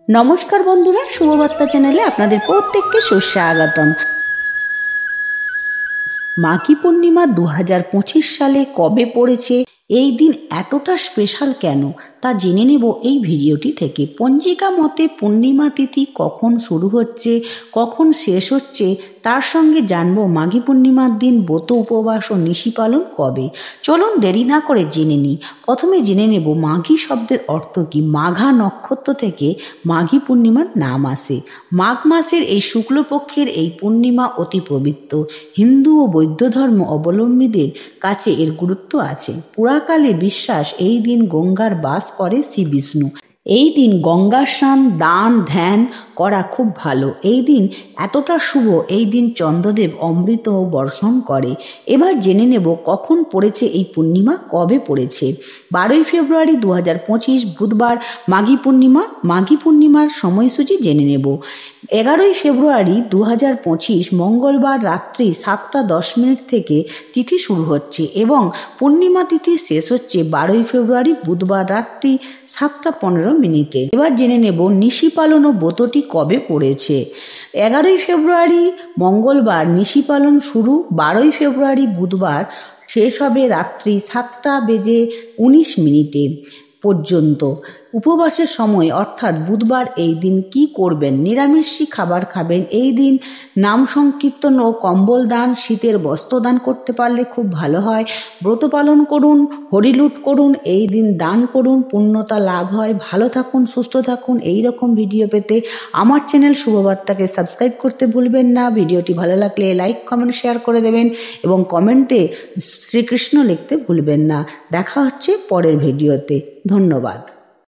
নমস্কার বন্ধুরা, শুভবার্তা চ্যানেলে আপনাদের প্রত্যেককে সুস্বাগতম। মাঘী পূর্ণিমা 2025 সালে কবে পড়েছে, এই দিন এতটা স্পেশাল কেন তা জেনে নেব এই ভিডিওটি থেকে। পঞ্জিকা মতে পূর্ণিমা তিথি কখন শুরু হচ্ছে, কখন শেষ হচ্ছে, তার সঙ্গে জানবো মাঘী পূর্ণিমার দিন ব্রত উপবাস ও নিশি পালন কবে। চলুন দেরি না করে জেনে নিই। প্রথমে জেনে নেব মাঘী শব্দের অর্থ কি। মাঘা নক্ষত্র থেকে মাঘী পূর্ণিমার নাম আসে। মাঘ মাসের এই শুক্লপক্ষের এই পূর্ণিমা অতি পবিত্র। হিন্দু ও বৌদ্ধ ধর্ম অবলম্বীদের কাছে এর গুরুত্ব আছে। পুরাকালে বিশ্বাস এই দিন গঙ্গার বাস করে শ্রী বিষ্ণু। এই দিন গঙ্গা স্নান, দান, ধ্যান করা খুব ভালো। এই দিন এতটা শুভ, এই দিন চন্দ্রদেব অমৃত বর্ষণ করে। এবার জেনে নেব কখন পড়েছে এই পূর্ণিমা, কবে পড়েছে। 12ই ফেব্রুয়ারি 2025 বুধবার মাঘী পূর্ণিমা। মাঘী পূর্ণিমার সময়সূচি জেনে নেব। 11ই ফেব্রুয়ারি 2025 মঙ্গলবার রাত্রি 7টা 10 মিনিট থেকে তিথি শুরু হচ্ছে এবং পূর্ণিমা তিথি শেষ হচ্ছে 12ই ফেব্রুয়ারি বুধবার রাত্রি 7টা 15 মিনিটে। এবার জেনে নেব নিশি পালন ও ব্রতটি কবে পড়েছে। 11ই ফেব্রুয়ারি মঙ্গলবার নিশি পালন শুরু, 12ই ফেব্রুয়ারি বুধবার শেষ হবে রাত্রি 7টা19 মিনিটে পর্যন্ত। উপবাসের সময় অর্থাৎ বুধবার এই দিন কি করবেন? নিরামিষী খাবার খাবেন। এই দিন নাম সংকীর্তন ও কম্বল দান, শীতের বস্ত্র দান করতে পারলে খুব ভালো হয়। ব্রত পালন করুন, হরিলুট করুন, এই দিন দান করুন, পুণ্যতা লাভ হয়। ভালো থাকুন, সুস্থ থাকুন। এই রকম ভিডিও পেতে আমার চ্যানেল শুভবার্তাকে সাবস্ক্রাইব করতে ভুলবেন না। ভিডিওটি ভালো লাগলে লাইক, কমেন্ট, শেয়ার করে দেবেন এবং কমেন্টে শ্রীকৃষ্ণ লিখতে ভুলবেন না। দেখা হচ্ছে পরের ভিডিওতে। ধন্যবাদ।